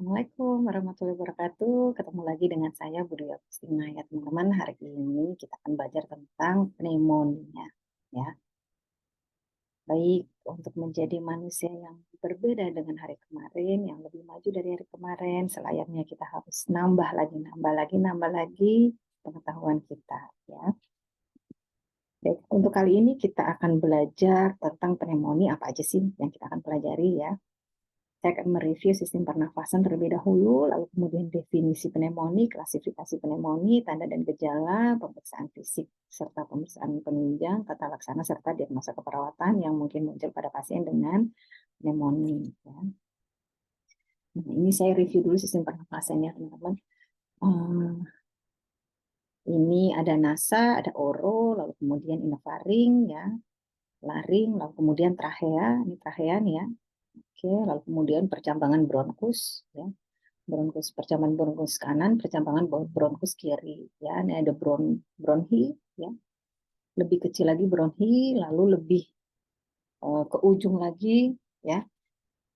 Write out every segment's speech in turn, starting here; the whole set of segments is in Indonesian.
Assalamualaikum warahmatullahi wabarakatuh. Ketemu lagi dengan saya Budi Agustina ya teman-teman. Hari ini kita akan belajar tentang pneumonia ya. Baik, untuk menjadi manusia yang berbeda dengan hari kemarin, yang lebih maju dari hari kemarin, selayaknya kita harus nambah lagi pengetahuan kita ya. Baik, untuk kali ini kita akan belajar tentang pneumonia, apa aja sih yang kita akan pelajari ya. Saya akan mereview sistem pernafasan terlebih dahulu, lalu kemudian definisi pneumonia, klasifikasi pneumonia, tanda dan gejala, pemeriksaan fisik, serta pemeriksaan penunjang, tata laksana, serta diagnosa keperawatan yang mungkin muncul pada pasien dengan pneumonia. Ya. Nah, ini saya review dulu sistem pernafasannya, teman-teman. Ini ada nasa, ada oro, lalu kemudian inofaring, ya, laring, lalu kemudian trachea, ini trachea nih ya. Oke, lalu kemudian percambangan bronkus, ya. Percambangan bronkus kanan, percambangan bronkus kiri. Ya, ini ada bronhi, ya. Lebih kecil lagi bronhi, lalu lebih ke ujung lagi, ya.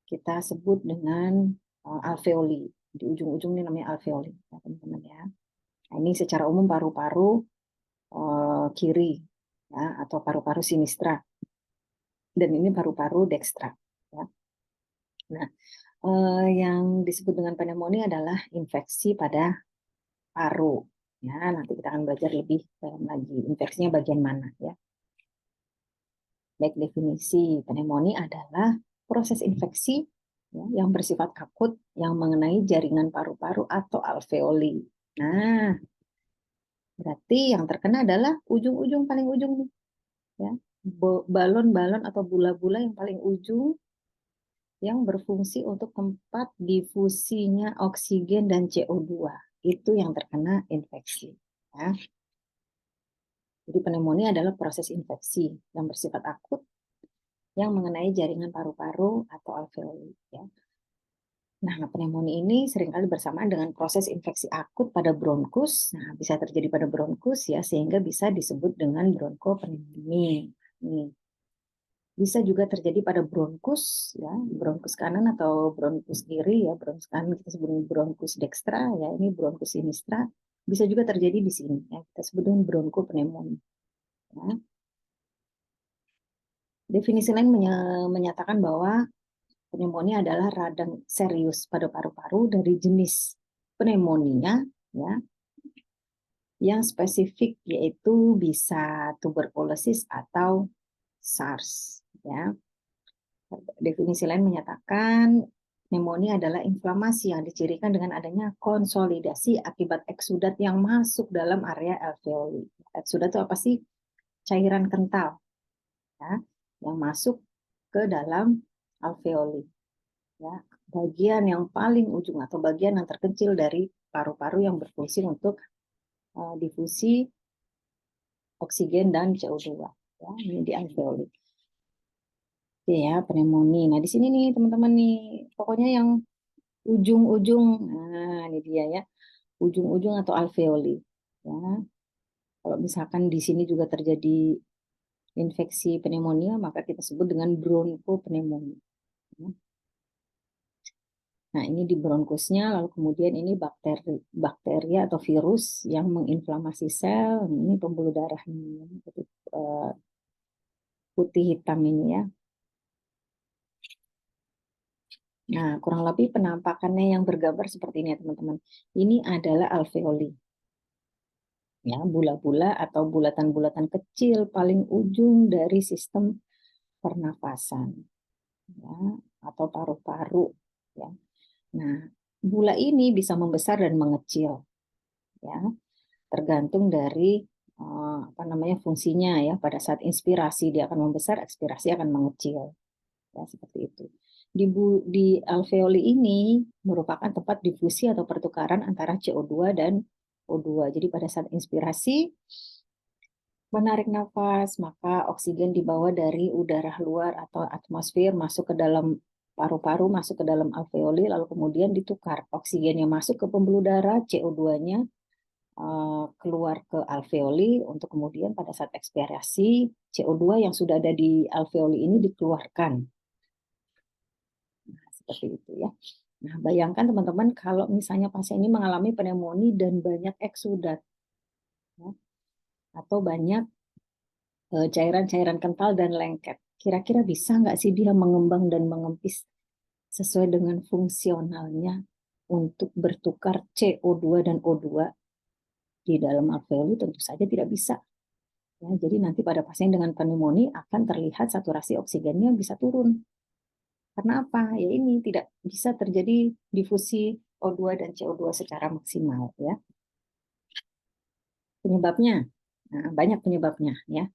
Kita sebut dengan alveoli. Di ujung-ujung ini namanya alveoli, ya, teman-teman ya. Nah, ini secara umum paru-paru kiri, ya, atau paru-paru sinistra. Dan ini paru-paru dekstra. Ya. Nah, yang disebut dengan pneumonia adalah infeksi pada paru. Ya, nanti kita akan belajar lebih dalam lagi. Infeksinya bagian mana ya. Baik, definisi pneumonia adalah proses infeksi ya, yang bersifat akut yang mengenai jaringan paru-paru atau alveoli. Nah, berarti yang terkena adalah ujung-ujung paling ujung nih. Ya. Balon-balon atau bula-bula yang paling ujung yang berfungsi untuk tempat difusinya oksigen dan CO2. Itu yang terkena infeksi. Ya. Jadi pneumonia adalah proses infeksi yang bersifat akut yang mengenai jaringan paru-paru atau alveoli. Ya. Nah, pneumonia ini seringkali bersamaan dengan proses infeksi akut pada bronkus. Nah, bisa terjadi pada bronkus ya, sehingga bisa disebut dengan bronkopneumonia. Nih. Bisa juga terjadi pada bronkus, ya, bronkus kanan atau bronkus kiri, ya, bronkus kanan kita sebut bronkus dekstra, ya, ini bronkus sinistra. Bisa juga terjadi di sini, ya, kita sebut dengan bronkopneumonia. Ya. Definisi lain menyatakan bahwa pneumonia adalah radang serius pada paru-paru dari jenis pneumonia, ya, yang spesifik yaitu bisa tuberkulosis atau SARS. Ya. Definisi lain menyatakan pneumonia adalah inflamasi yang dicirikan dengan adanya konsolidasi akibat eksudat yang masuk dalam area alveoli. Eksudat itu apa sih? Cairan kental, ya, yang masuk ke dalam alveoli. Ya, bagian yang paling ujung atau bagian yang terkecil dari paru-paru yang berfungsi untuk difusi oksigen dan CO2. Ya, ini di alveoli. Ya, pneumonia. Nah, di sini nih teman-teman nih, pokoknya yang ujung-ujung, nah ini dia ya, ujung-ujung atau alveoli. Ya, kalau misalkan di sini juga terjadi infeksi pneumonia, maka kita sebut dengan bronkopneumonia. Ya. Nah, ini di bronkusnya, lalu kemudian ini bakteri atau virus yang menginflamasi sel. Ini pembuluh darah ini, putih hitam ini ya. Nah, kurang lebih penampakannya yang bergambar seperti ini ya teman-teman. Ini adalah alveoli. Ya, bula-bula atau bulatan-bulatan kecil paling ujung dari sistem pernafasan. Ya, atau paru-paru. Ya. Nah, bula ini bisa membesar dan mengecil. Ya. Tergantung dari apa namanya fungsinya ya. Pada saat inspirasi dia akan membesar, ekspirasi akan mengecil. Ya, seperti itu. Di alveoli ini merupakan tempat difusi atau pertukaran antara CO2 dan O2. Jadi pada saat inspirasi menarik nafas, maka oksigen dibawa dari udara luar atau atmosfer masuk ke dalam paru-paru, masuk ke dalam alveoli, lalu kemudian ditukar. Oksigennya masuk ke pembuluh darah, CO2-nya keluar ke alveoli untuk kemudian pada saat ekspirasi CO2 yang sudah ada di alveoli ini dikeluarkan. Nah, seperti itu ya. Nah, bayangkan teman-teman kalau misalnya pasien ini mengalami pneumonia dan banyak eksudat, ya, atau banyak cairan-cairan kental dan lengket. Kira-kira bisa nggak sih dia mengembang dan mengempis sesuai dengan fungsionalnya untuk bertukar CO2 dan O2 di dalam alveoli? Tentu saja tidak bisa. Ya, jadi nanti pada pasien dengan pneumonia akan terlihat saturasi oksigennya bisa turun. Karena apa? Ya ini tidak bisa terjadi difusi O2 dan CO2 secara maksimal, ya. Penyebabnya, nah, banyak penyebabnya, ya.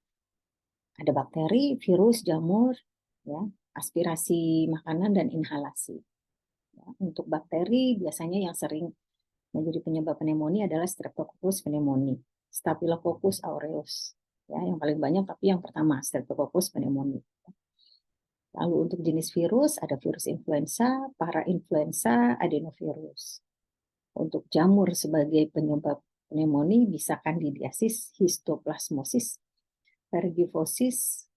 Ada bakteri, virus, jamur, ya, aspirasi makanan dan inhalasi. Ya, untuk bakteri biasanya yang sering menjadi penyebab pneumonia adalah Streptococcus pneumoniae, Staphylococcus aureus. Ya, yang paling banyak tapi yang pertama Streptococcus pneumoniae. Lalu untuk jenis virus ada virus influenza, parainfluenza, adenovirus. Untuk jamur sebagai penyebab pneumonia bisa kandidiasis, histoplasmosis, pergifosis,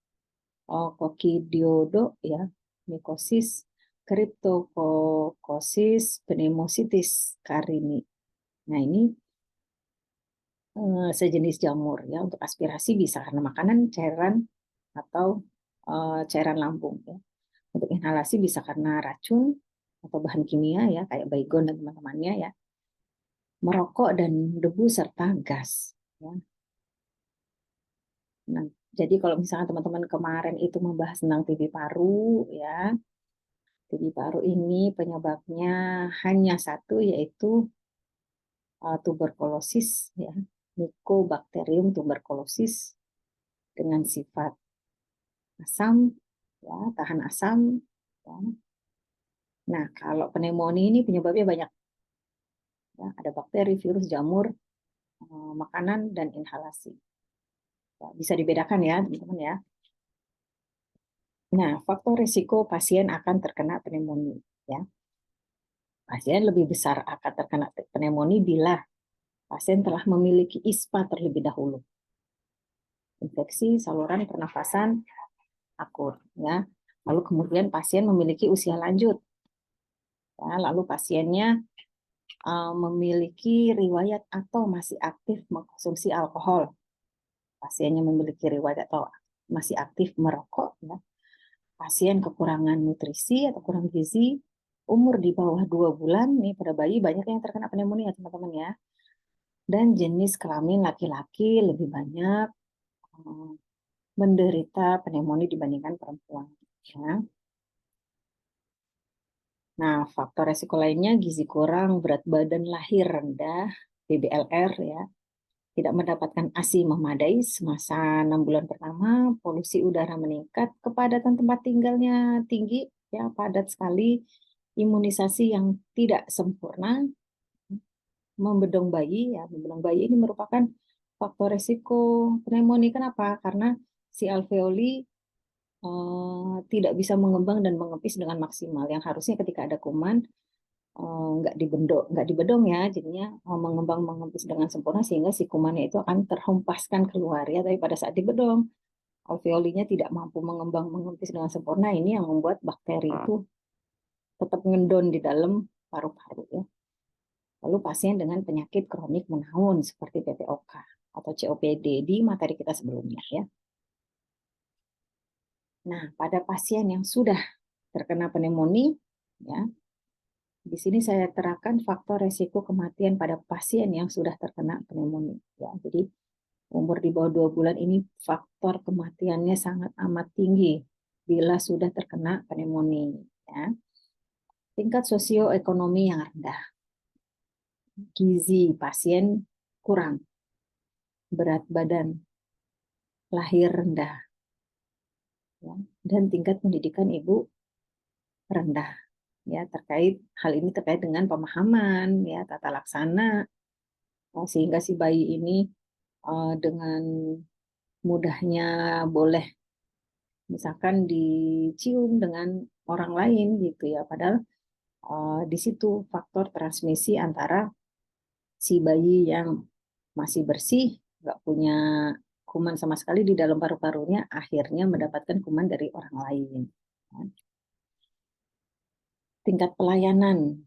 kokidiodo, ya, mikosis, cryptococcus pneumocystis carini. Nah, ini sejenis jamur, ya. Untuk aspirasi bisa karena makanan, cairan, atau cairan lambung, ya. Untuk inhalasi bisa karena racun atau bahan kimia, ya, kayak baygon dan teman-temannya, ya. Merokok dan debu serta gas, ya. Nah, jadi kalau misalnya teman-teman kemarin itu membahas tentang TB paru, ya, TB paru ini penyebabnya hanya satu, yaitu tuberkulosis, ya, Mycobacterium tuberculosis dengan sifat asam, ya, tahan asam. Ya. Nah, kalau pneumonia ini penyebabnya banyak, ya, ada bakteri, virus, jamur, makanan, dan inhalasi. Ya, bisa dibedakan ya, teman-teman, ya. Nah, faktor risiko pasien akan terkena pneumonia, ya. Pasien lebih besar akan terkena pneumonia bila pasien telah memiliki ISPA terlebih dahulu. Infeksi saluran pernafasan akut, ya. Lalu kemudian pasien memiliki usia lanjut, ya. Lalu pasiennya memiliki riwayat atau masih aktif mengkonsumsi alkohol. Pasiennya memiliki riwayat atau masih aktif merokok, ya. Pasien kekurangan nutrisi atau kurang gizi, umur di bawah 2 bulan, nih pada bayi banyak yang terkena pneumonia, teman-teman, ya. Dan jenis kelamin laki-laki lebih banyak menderita pneumonia dibandingkan perempuan, ya. Nah, faktor resiko lainnya gizi kurang, berat badan lahir rendah, PBLR, ya, tidak mendapatkan ASI memadai semasa 6 bulan pertama, polusi udara meningkat, kepadatan tempat tinggalnya tinggi, ya, padat sekali, imunisasi yang tidak sempurna, membedong bayi, ya, membedong bayi ini merupakan faktor resiko pneumonia. Kenapa? Karena si alveoli tidak bisa mengembang dan mengepis dengan maksimal. Yang harusnya ketika ada kuman nggak dibedong, ya, jadinya mengembang mengempis dengan sempurna sehingga si kumannya itu akan terhempaskan keluar, ya. Tapi pada saat dibedong alveolinya tidak mampu mengembang mengempis dengan sempurna, ini yang membuat bakteri itu tetap ngendon di dalam paru-paru, ya. Lalu pasien dengan penyakit kronik menaun seperti PPOK atau COPD di materi kita sebelumnya, ya. Nah, pada pasien yang sudah terkena pneumonia, ya, di sini saya terapkan faktor resiko kematian pada pasien yang sudah terkena pneumonia, ya. Jadi umur di bawah 2 bulan ini faktor kematiannya sangat amat tinggi bila sudah terkena pneumonia, ya. Tingkat sosioekonomi yang rendah, gizi pasien kurang, berat badan lahir rendah, ya, dan tingkat pendidikan ibu rendah, ya. Hal ini terkait dengan pemahaman, ya, tata laksana, sehingga si bayi ini dengan mudahnya boleh misalkan dicium dengan orang lain, gitu, ya. Padahal di situ faktor transmisi antara si bayi yang masih bersih, nggak punya kuman sama sekali di dalam paru-parunya, akhirnya mendapatkan kuman dari orang lain. tingkat pelayanan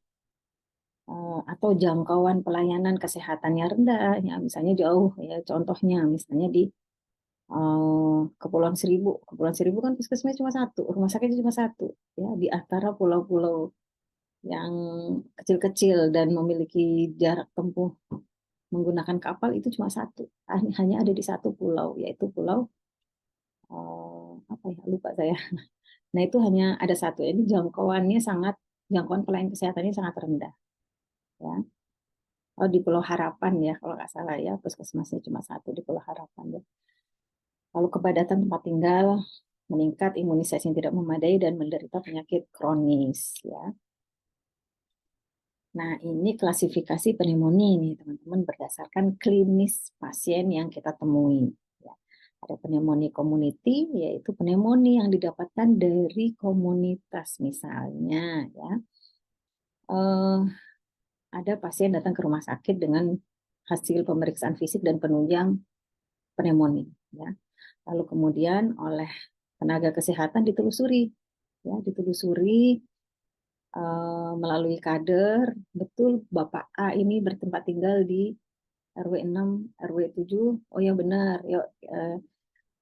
atau jangkauan pelayanan kesehatannya rendah, ya misalnya jauh, ya contohnya misalnya di Kepulauan Seribu. Kepulauan Seribu kan puskesmas cuma satu, rumah sakitnya cuma satu, ya di antara pulau-pulau yang kecil-kecil dan memiliki jarak tempuh menggunakan kapal itu cuma satu, hanya ada di satu pulau, yaitu pulau apa ya, lupa saya. Nah itu hanya ada satu, ini jangkauan pelayanan kesehatannya sangat rendah, ya. Oh di Pulau Harapan ya kalau nggak salah ya, puskesmasnya cuma satu di Pulau Harapan ya. Lalu kepadatan tempat tinggal meningkat, imunisasi yang tidak memadai dan menderita penyakit kronis ya. Nah, ini klasifikasi pneumonia nih, teman-teman, berdasarkan klinis pasien yang kita temui. Ya. Ada pneumonia community, yaitu pneumonia yang didapatkan dari komunitas, misalnya. Ya. Ada pasien datang ke rumah sakit dengan hasil pemeriksaan fisik dan penunjang pneumonia. Ya. Lalu kemudian oleh tenaga kesehatan ditelusuri, ya, ditelusuri melalui kader, betul Bapak A ini bertempat tinggal di RW 6, RW 7. Oh ya benar, yuk,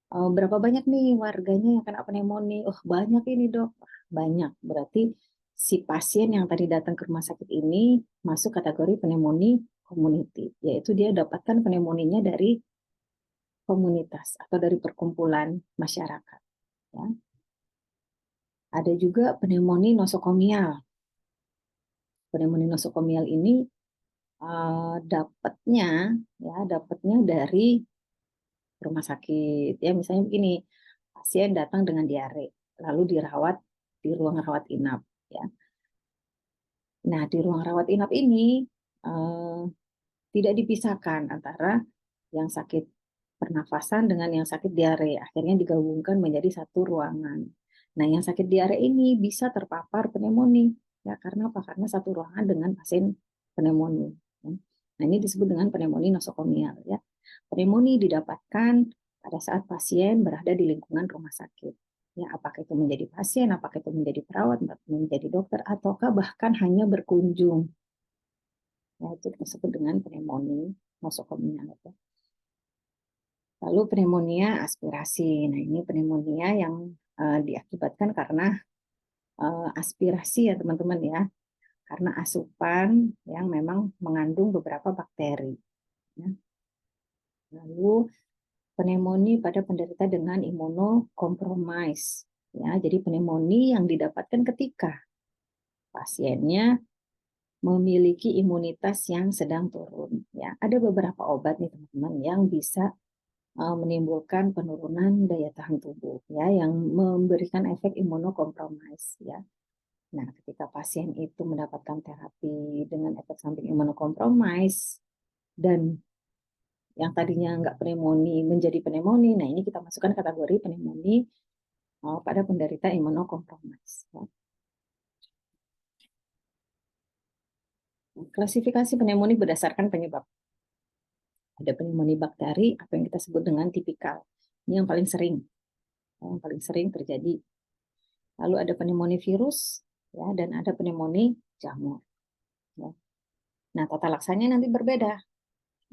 berapa banyak nih warganya yang kena pneumonia? Oh banyak ini dok, banyak. Berarti si pasien yang tadi datang ke rumah sakit ini masuk kategori pneumonia community, yaitu dia dapatkan pneumonia dari komunitas atau dari perkumpulan masyarakat. Ya. Ada juga pneumonia nosokomial. Pneumonia nosokomial ini dapatnya dari rumah sakit. Ya misalnya begini, pasien datang dengan diare, lalu dirawat di ruang rawat inap. Ya. Nah di ruang rawat inap ini eh, tidak dipisahkan antara yang sakit pernafasan dengan yang sakit diare. Akhirnya digabungkan menjadi satu ruangan. Nah yang sakit diare ini bisa terpapar pneumonia. Ya, karena apa? Karena satu ruangan dengan pasien pneumonia. Ya. Nah ini disebut dengan pneumonia nosokomial. Ya. Pneumonia didapatkan pada saat pasien berada di lingkungan rumah sakit. Ya, apakah itu menjadi pasien, apakah itu menjadi perawat, menjadi dokter, ataukah bahkan hanya berkunjung. Ya, itu disebut dengan pneumonia nosokomial. Ya. Lalu pneumonia aspirasi. Nah, ini pneumonia yang diakibatkan karena aspirasi ya teman-teman ya, karena asupan yang memang mengandung beberapa bakteri. Ya. Lalu pneumonia pada penderita dengan imunokompromis. Ya, jadi pneumonia yang didapatkan ketika pasiennya memiliki imunitas yang sedang turun. Ya, ada beberapa obat nih teman-teman yang bisa menimbulkan penurunan daya tahan tubuh ya yang memberikan efek imunokompromis ya. Nah, ketika pasien itu mendapatkan terapi dengan efek samping imunokompromis dan yang tadinya nggak pneumonia menjadi pneumonia, nah ini kita masukkan kategori pneumonia pada penderita imunokompromis. Ya. Klasifikasi pneumonia berdasarkan penyebab. Ada pneumonia bakteri, apa yang kita sebut dengan tipikal. Ini yang paling sering terjadi. Lalu ada pneumonia virus, ya, dan ada pneumonia jamur. Ya. Nah, tata laksanya nanti berbeda.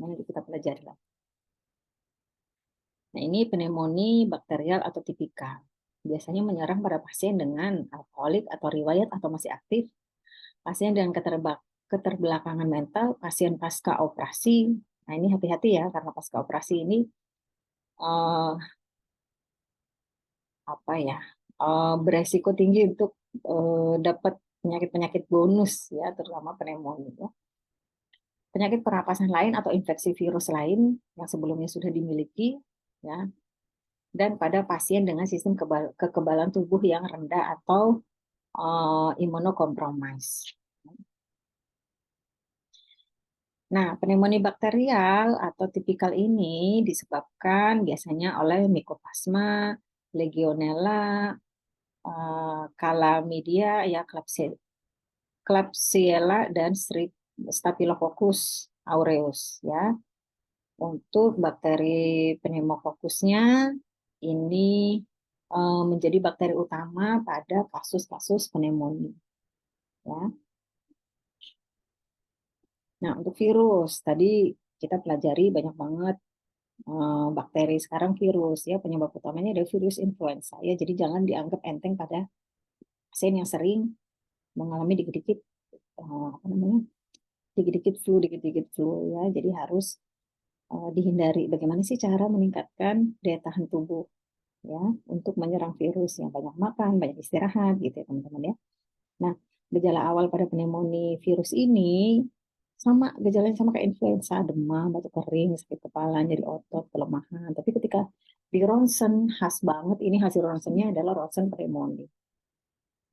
Nanti kita pelajari lagi. Nah, ini pneumonia bakterial atau tipikal. Biasanya menyerang pada pasien dengan alkoholik atau riwayat atau masih aktif, pasien dengan keterbelakangan mental, pasien pasca operasi. Nah, ini hati-hati ya, karena pasca operasi ini uh, apa ya, beresiko tinggi untuk dapat penyakit-penyakit bonus ya, terutama pneumonia. Penyakit pernapasan lain atau infeksi virus lain yang sebelumnya sudah dimiliki, ya, dan pada pasien dengan sistem kekebalan tubuh yang rendah atau imunokompromis. Nah, pneumonia bakterial atau tipikal ini disebabkan biasanya oleh Mycoplasma, Legionella, Chlamydia, ya, Klebsiella dan Staphylococcus aureus, ya. Untuk bakteri pneumococcusnya ini menjadi bakteri utama pada kasus-kasus pneumonia. ya. Nah, untuk virus tadi kita pelajari banyak banget bakteri, sekarang virus ya, penyebab utamanya ada virus influenza ya. Jadi jangan dianggap enteng pada pasien yang sering mengalami dikit-dikit apa namanya? Dikit-dikit flu ya. Jadi harus dihindari. Bagaimana sih cara meningkatkan daya tahan tubuh ya untuk menyerang virus? Yang banyak makan, banyak istirahat gitu ya teman-teman ya. Nah, gejala awal pada pneumonia virus ini sama gejalanya sama kayak influenza, demam, batuk kering, sakit kepala, nyeri otot, kelemahan. Tapi ketika di ronsen khas banget, ini hasil ronsennya adalah ronsen pneumonia.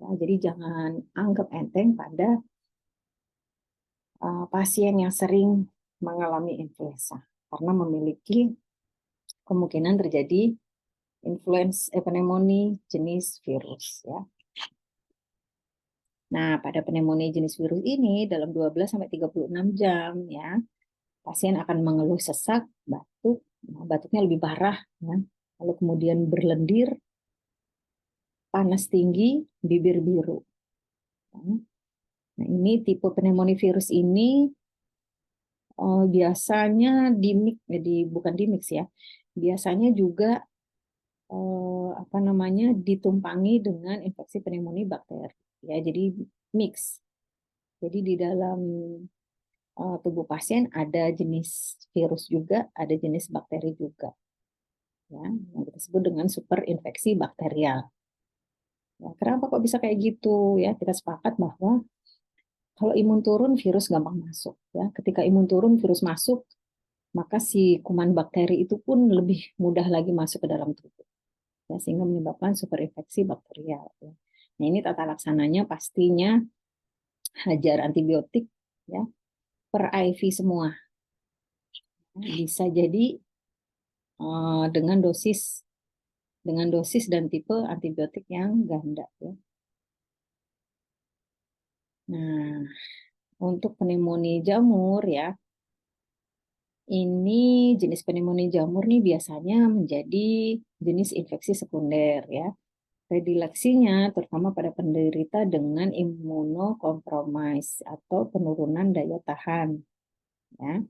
Ya, jadi jangan anggap enteng pada pasien yang sering mengalami influenza karena memiliki kemungkinan terjadi pneumonia jenis virus ya. Nah, pada pneumonia jenis virus ini dalam 12 sampai 36 jam ya, pasien akan mengeluh sesak, batuk, batuknya lebih parah ya. Lalu kemudian berlendir, panas tinggi, bibir biru. Nah, ini tipe pneumonia virus ini biasanya jadi bukan dimix ya. Biasanya juga apa namanya ditumpangi dengan infeksi pneumonia bakteri ya. Jadi mix. Jadi di dalam tubuh pasien ada jenis virus juga, ada jenis bakteri juga. Ya, yang kita sebut dengan superinfeksi bakterial. Ya, kenapa kok bisa kayak gitu? Ya, kita sepakat bahwa kalau imun turun, virus gampang masuk. Ya, ketika imun turun, virus masuk, maka si kuman bakteri itu pun lebih mudah lagi masuk ke dalam tubuh. Ya, sehingga menyebabkan superinfeksi bakterial. Ya. Nah, ini tata laksananya pastinya hajar antibiotik ya per IV semua. Bisa jadi dengan dosis dan tipe antibiotik yang ganda ya. Nah, untuk pneumonia jamur ya, ini jenis pneumonia jamur nih biasanya menjadi jenis infeksi sekunder ya. Predileksinya terutama pada penderita dengan imunokompromis atau penurunan daya tahan ya.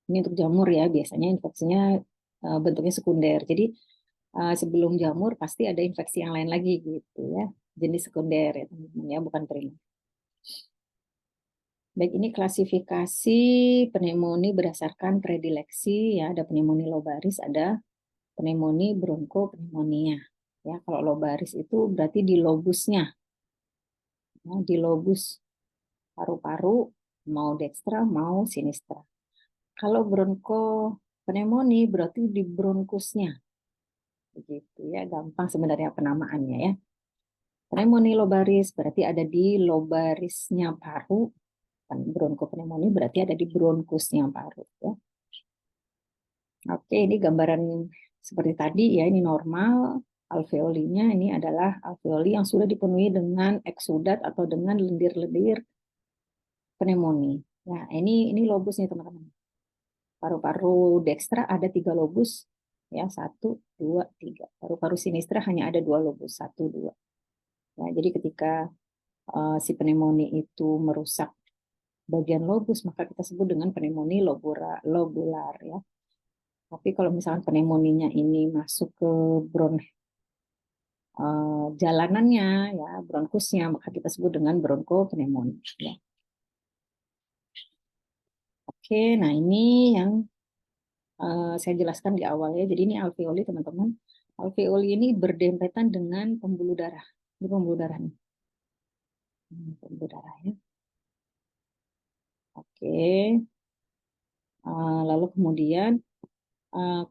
Ini untuk jamur ya, biasanya infeksinya bentuknya sekunder. Jadi sebelum jamur pasti ada infeksi yang lain lagi gitu ya. Jenis sekunder ya teman-teman ya, bukan primer. Baik, ini klasifikasi pneumonia berdasarkan predileksi ya. Ada pneumonia lobaris, ada pneumonia bronkopneumonia. Ya, kalau lobaris itu berarti di lobusnya. Ya, di lobus paru-paru mau dekstra mau sinistra. Kalau bronkopneumonia berarti di bronkusnya. Begitu ya, gampang sebenarnya penamaannya ya. Pneumonia lobaris berarti ada di lobarisnya paru. Bronkopneumonia berarti ada di bronkusnya paru ya. Oke, ini gambaran seperti tadi ya, ini normal. Alveolinya ini adalah alveoli yang sudah dipenuhi dengan eksudat atau dengan lendir-lendir pneumonia. Nah, ini lobus nih teman-teman. Paru-paru dekstra ada 3 lobus, ya 1, 2, 3. Paru-paru sinistra hanya ada 2 lobus, 1, 2. Ya, jadi ketika si pneumonia itu merusak bagian lobus, maka kita sebut dengan pneumonia lobular ya. Tapi kalau misalnya pneumonia ini masuk ke jalanannya ya, bronkusnya, maka kita sebut dengan bronkopneumonia ya. Oke, nah ini yang saya jelaskan di awal ya. Jadi ini alveoli teman-teman. Alveoli ini berdempetan dengan pembuluh darah. Ini pembuluh darah nih. Pembuluh darah ya. Oke. Lalu kemudian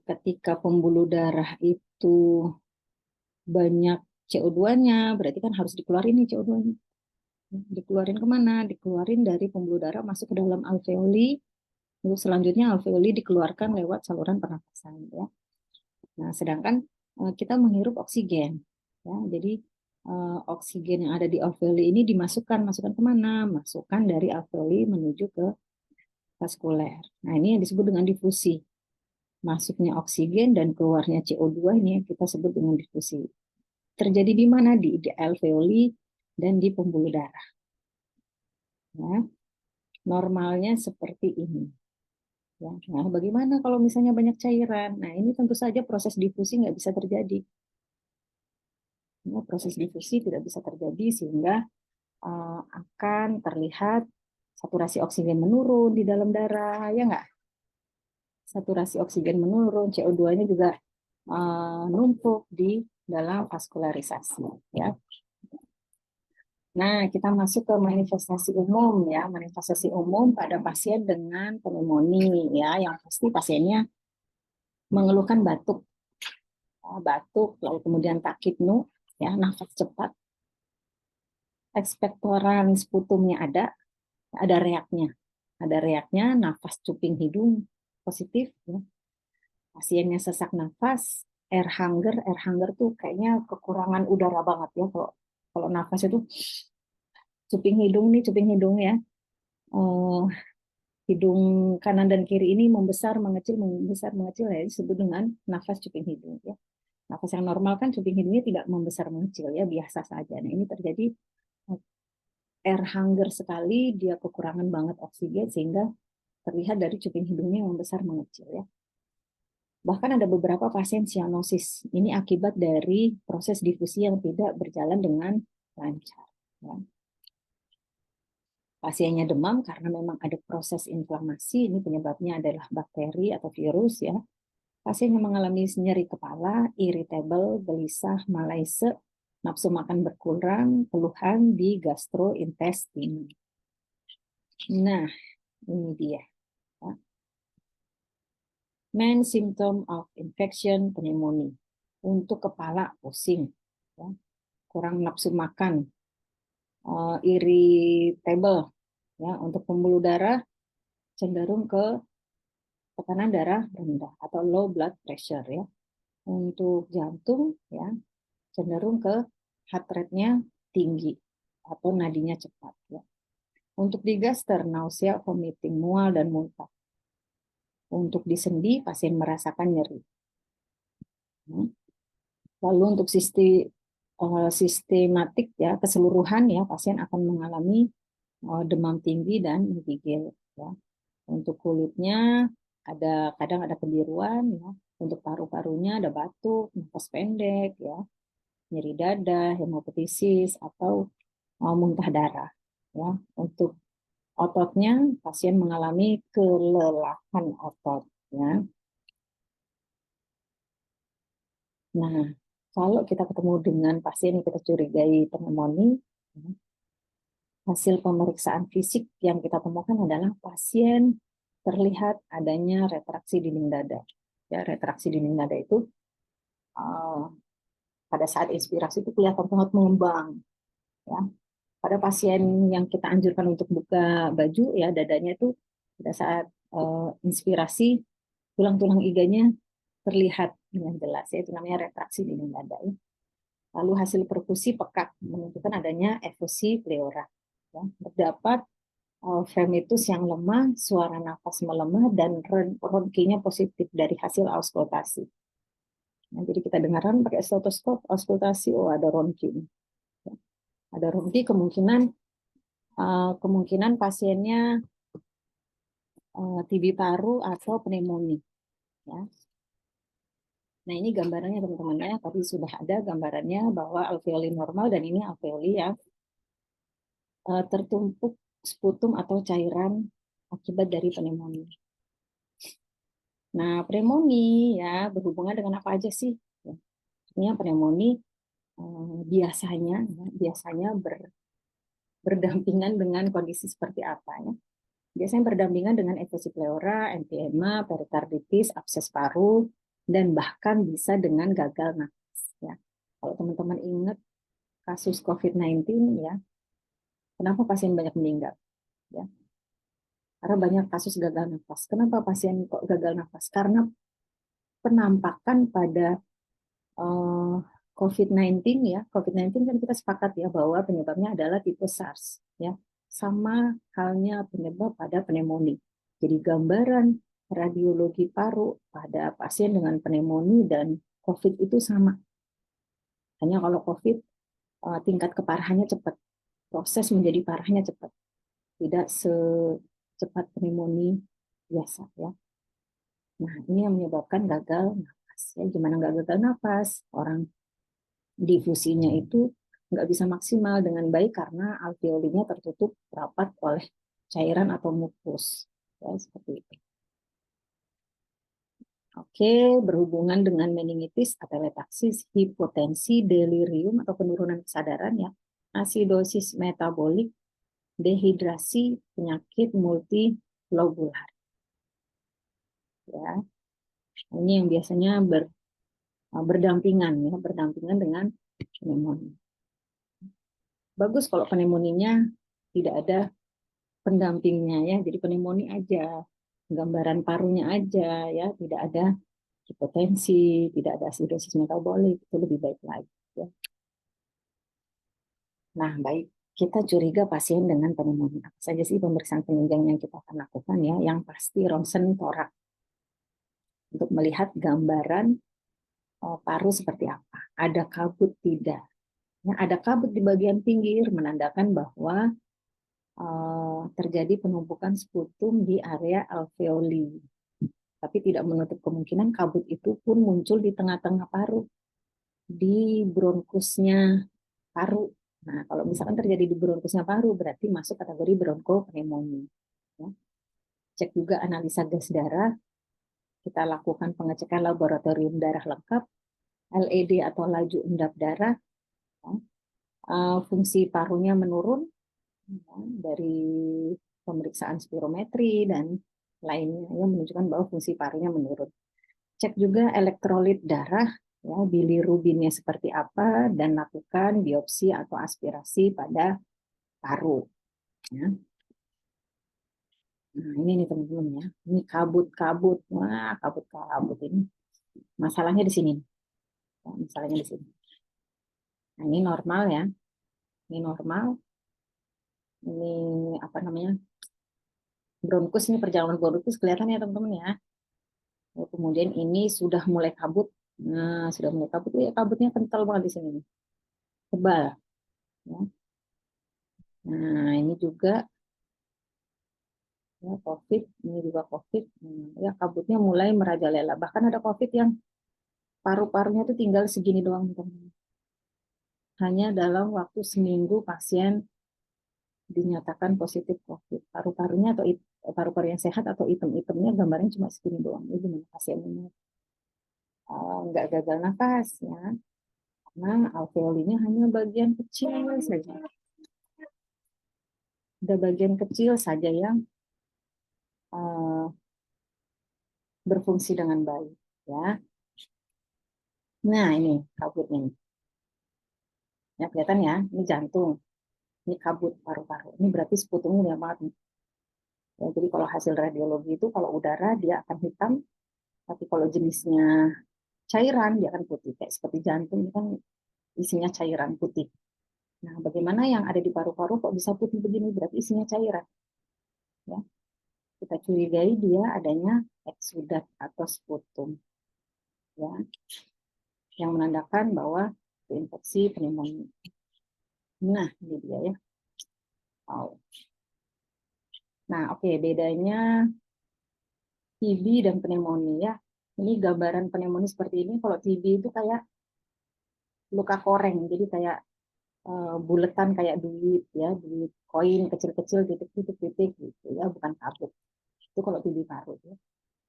ketika pembuluh darah itu banyak CO2-nya, berarti kan harus dikeluarin nih CO2-nya. Dikeluarin kemana? Dikeluarin dari pembuluh darah masuk ke dalam alveoli. Lalu selanjutnya alveoli dikeluarkan lewat saluran pernapasan ya. Nah, sedangkan kita menghirup oksigen ya. Jadi oksigen yang ada di alveoli ini masukkan kemana? Masukkan dari alveoli menuju ke vaskuler. Nah, ini yang disebut dengan difusi. Masuknya oksigen dan keluarnya CO2 ini yang kita sebut dengan difusi. Terjadi di mana? Di alveoli dan di pembuluh darah. Ya, normalnya seperti ini. Ya, nah, bagaimana kalau misalnya banyak cairan? Nah, ini tentu saja proses difusi nggak bisa terjadi. Ya, proses difusi tidak bisa terjadi sehingga akan terlihat saturasi oksigen menurun di dalam darah, ya nggak? Saturasi oksigen menurun, CO2-nya juga numpuk di dalam vaskularisasi. Ya. Nah, kita masuk ke manifestasi umum ya, manifestasi umum pada pasien dengan pneumonia ya, yang pasti pasiennya mengeluhkan batuk, batuk, lalu kemudian takipnu, ya, nafas cepat, ekspektoran sputumnya ada reaknya, nafas cuping hidung positif, ya. Pasiennya sesak nafas, air hunger tuh kayaknya kekurangan udara banget ya kalau kalau nafas itu cuping hidung ya. Eh, hidung kanan dan kiri ini membesar mengecil ya disebut dengan nafas cuping hidung ya. Nafas yang normal kan cuping hidungnya tidak membesar mengecil ya, biasa saja. Nah, ini terjadi air hunger sekali, dia kekurangan banget oksigen sehingga terlihat dari cuping hidungnya yang membesar mengecil ya. Bahkan ada beberapa pasien sianosis. Ini akibat dari proses difusi yang tidak berjalan dengan lancar. Ya. Pasiennya demam karena memang ada proses inflamasi. Ini penyebabnya adalah bakteri atau virus ya. Pasiennya mengalami nyeri kepala, irritable, gelisah, malaise, nafsu makan berkurang, keluhan di gastrointestin. Nah, ini dia. Ya. Main symptom of infection pneumonia. Untuk kepala pusing, ya, kurang nafsu makan, irritable, ya. Untuk pembuluh darah cenderung ke tekanan darah rendah atau low blood pressure, ya. Untuk jantung, ya, cenderung ke heart rate-nya tinggi atau nadinya cepat, ya. Untuk di gaster, nausea, vomiting, mual dan muntah. Untuk di sendi, pasien merasakan nyeri. Lalu untuk sistematik ya keseluruhan ya pasien akan mengalami demam tinggi dan menggigil ya. Untuk kulitnya kadang ada kebiruan ya. Untuk paru-parunya ada batuk, nafas pendek ya, nyeri dada, hemoptisis atau muntah darah ya. Untuk ototnya pasien mengalami kelelahan otot ya. Nah, kalau kita ketemu dengan pasien yang kita curigai pneumonia, hasil pemeriksaan fisik yang kita temukan adalah pasien terlihat adanya retraksi dinding dada. Ya, retraksi dinding dada itu pada saat inspirasi itu kelihatan sangat mengembang. Ya. Pada pasien yang kita anjurkan untuk buka baju, ya dadanya itu pada saat inspirasi tulang-tulang iganya terlihat dengan jelas, ya, itu namanya retraksi dinding dada. Ya. Lalu hasil perkusi pekak menunjukkan adanya efusi pleura. Ya. Terdapat fremitus yang lemah, suara nafas melemah, dan ronkinya positif dari hasil auskultasi. Nah, jadi kita dengarkan pakai stetoskop, auskultasi, oh ada ronki. Ya. Ada ronki, kemungkinan pasiennya TB paru atau pneumonia. Ya. Nah, ini gambarannya teman-teman ya. Tadi sudah ada gambarannya bahwa alveoli normal dan ini alveoli yang tertumpuk sputum atau cairan akibat dari pneumonia. Nah, pneumonia ya berhubungan dengan apa aja sih? Ya, artinya pneumonia biasanya berdampingan dengan kondisi seperti apa ya? Biasanya berdampingan dengan efusi pleura, emfyema, perikarditis, abses paru, dan bahkan bisa dengan gagal nafas. Ya. Kalau teman-teman ingat kasus COVID-19 ya, kenapa pasien banyak meninggal? Ya. Karena banyak kasus gagal nafas. Kenapa pasien kok gagal nafas? Karena penampakan pada COVID-19 ya, COVID-19 kan kita sepakat ya bahwa penyebabnya adalah tipe SARS ya, sama halnya penyebab pada pneumonia. Jadi gambaran radiologi paru pada pasien dengan pneumonia dan COVID itu sama. Hanya kalau COVID tingkat keparahannya cepat proses menjadi parahnya cepat, tidak secepat pneumonia biasa ya. Nah, ini yang menyebabkan gagal nafas. Ya, gimana nggak gagal nafas? Orang difusinya itu nggak bisa maksimal dengan baik karena alveolinya tertutup rapat oleh cairan atau mukus. Ya, seperti itu. Oke, berhubungan dengan meningitis, atelektasis, hipotensi, delirium atau penurunan kesadaran ya, asidosis metabolik, dehidrasi, penyakit multilobular. Ya, ini yang biasanya berdampingan ya, berdampingan dengan pneumonia. Bagus kalau pneumonia tidak ada pendampingnya ya, jadi pneumonia aja, gambaran parunya aja ya, tidak ada hipotensi, tidak ada asidosis metabolik, itu lebih baik lagi ya. Nah, baik, kita curiga pasien dengan pneumonia. Apa saja sih pemeriksaan penunjang yang kita akan lakukan ya? Yang pasti ronsen torak untuk melihat gambaran paru seperti apa. Ada kabut tidak? Ya, ada kabut di bagian pinggir menandakan bahwa terjadi penumpukan sputum di area alveoli. Tapi tidak menutup kemungkinan kabut itu pun muncul di tengah-tengah paru, di bronkusnya paru. Nah, kalau misalkan terjadi di bronkusnya paru, berarti masuk kategori bronkopneumonia. Ya. Cek juga analisa gas darah. Kita lakukan pengecekan laboratorium darah lengkap, LED atau laju endap darah. Ya. Fungsi parunya menurun ya, dari pemeriksaan spirometri dan lainnya yang menunjukkan bahwa fungsi parunya menurun. Cek juga elektrolit darah, ya, bilirubinnya seperti apa, dan lakukan biopsi atau aspirasi pada paru. Ya. Nah, ini nih teman-teman ya, ini kabut-kabut, wah kabut-kabut ini. Masalahnya di sini, ya, masalahnya di sini. Nah, ini normal ya, ini normal. Ini apa namanya? Bronkus ini perjalanan bronkus kelihatan ya teman-teman ya. Kemudian ini sudah mulai kabut. Nah, sudah mulai kabut ya, kabutnya kental banget di sini. Tebal. Ya. Nah, ini juga ya, COVID, ini juga COVID. Ya, kabutnya mulai merajalela. Bahkan ada COVID yang paru-parunya itu tinggal segini doang. Teman-teman. Hanya dalam waktu seminggu pasien dinyatakan positif COVID. Paru-parunya atau paru-paru yang sehat atau item-itemnya gambarnya cuma segini doang. Ini gimana pasiennya? Nggak gagal nafas ya. Karena alveolinya hanya bagian kecil saja. Ada bagian kecil saja yang berfungsi dengan baik ya. Nah, ini kabutnya. Ya, kelihatan ya, ini jantung. Ini kabut paru-paru. Ini berarti sputumnya banyak banget nih. Ya, jadi kalau hasil radiologi itu kalau udara dia akan hitam, tapi kalau jenisnya cairan dia akan putih. Kayak seperti jantung ini kan isinya cairan putih. Nah, bagaimana yang ada di paru-paru kok bisa putih begini? Berarti isinya cairan. Ya. Kita curigai dia adanya eksudat atau sputum. Ya. Yang menandakan bahwa infeksi pneumonia. Nah, ini dia ya. Wow. Nah, oke, bedanya TB dan pneumonia. Ini gambaran pneumonia seperti ini. Kalau TB itu kayak luka koreng, jadi kayak buletan kayak duit ya, duit koin kecil-kecil titik-titik gitu ya, bukan kabut. Itu kalau TB paru ya.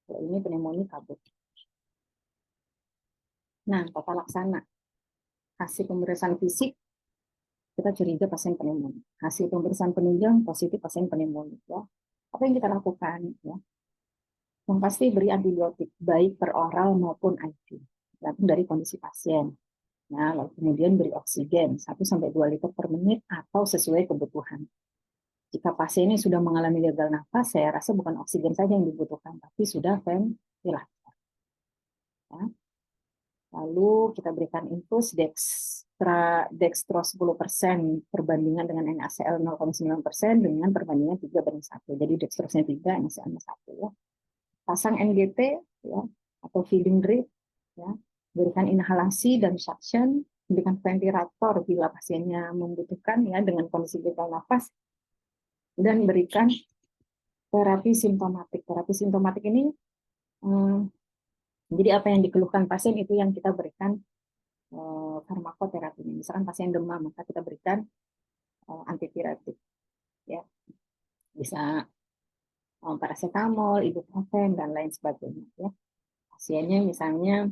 Kalau ini pneumonia kabut. Nah, tata laksana hasil pemeriksaan fisik kita curiga pasien pneumonia. Hasil pemeriksaan penunjang positif pasien pneumonia ya. Apa yang kita lakukan ya? Yang pasti beri antibiotik baik per oral maupun IV, tergantung dari kondisi pasien. Nah, lalu kemudian beri oksigen 1-2 liter per menit atau sesuai kebutuhan. Jika pasien ini sudah mengalami gagal nafas, saya rasa bukan oksigen saja yang dibutuhkan, tapi sudah ventilator. Ya. Lalu kita berikan infus dextrose 10% perbandingan dengan NaCl 0,9% dengan perbandingan 3:1. Jadi dextrose-nya 3, NaCl-nya 1. Ya. Pasang NGT ya, atau feeding drip, ya. Berikan inhalasi dan suction dengan ventilator bila pasiennya membutuhkan ya dengan kondisi gagal nafas, dan berikan terapi simptomatik. Terapi simptomatik ini jadi apa yang dikeluhkan pasien itu yang kita berikan farmakoterapi. Misalkan pasien demam, maka kita berikan antiviretik ya. Bisa paracetamol, ibuprofen dan lain sebagainya ya. Pasiennya misalnya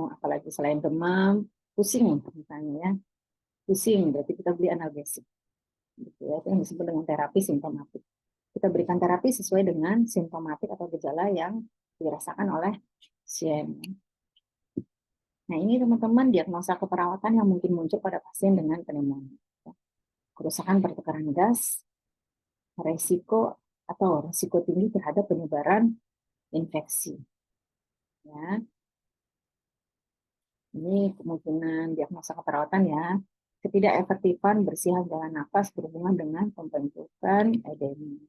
apalagi selain demam, pusing misalnya ya. Pusing berarti kita beli analgesik. Gitu ya. Itu yang disebut dengan terapi simptomatik. Kita berikan terapi sesuai dengan simptomatik atau gejala yang dirasakan oleh pasien. Nah, ini teman-teman diagnosa keperawatan yang mungkin muncul pada pasien dengan pneumonia. Kerusakan pertukaran gas, resiko tinggi terhadap penyebaran infeksi. Ya. Ini kemungkinan diagnosa keperawatan ya. Ketidakefektifan bersihan jalan nafas berhubungan dengan pembentukan edema.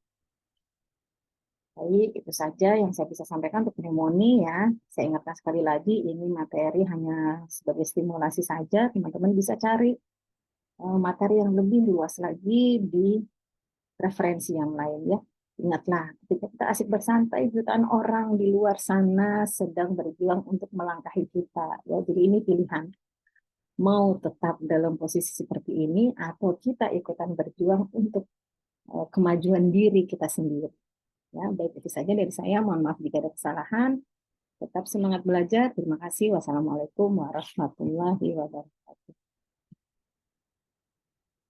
Baik, itu saja yang saya bisa sampaikan untuk pneumonia ya. Saya ingatkan sekali lagi, ini materi hanya sebagai stimulasi saja. Teman-teman bisa cari materi yang lebih luas lagi di referensi yang lain ya. Ingatlah, ketika kita asik bersantai, jutaan orang di luar sana sedang berjuang untuk melangkahi kita. Ya, jadi ini pilihan. Mau tetap dalam posisi seperti ini, atau kita ikutan berjuang untuk kemajuan diri kita sendiri. Ya, baik itu saja dari saya. Mohon maaf jika ada kesalahan. Tetap semangat belajar. Terima kasih. Wassalamualaikum warahmatullahi wabarakatuh.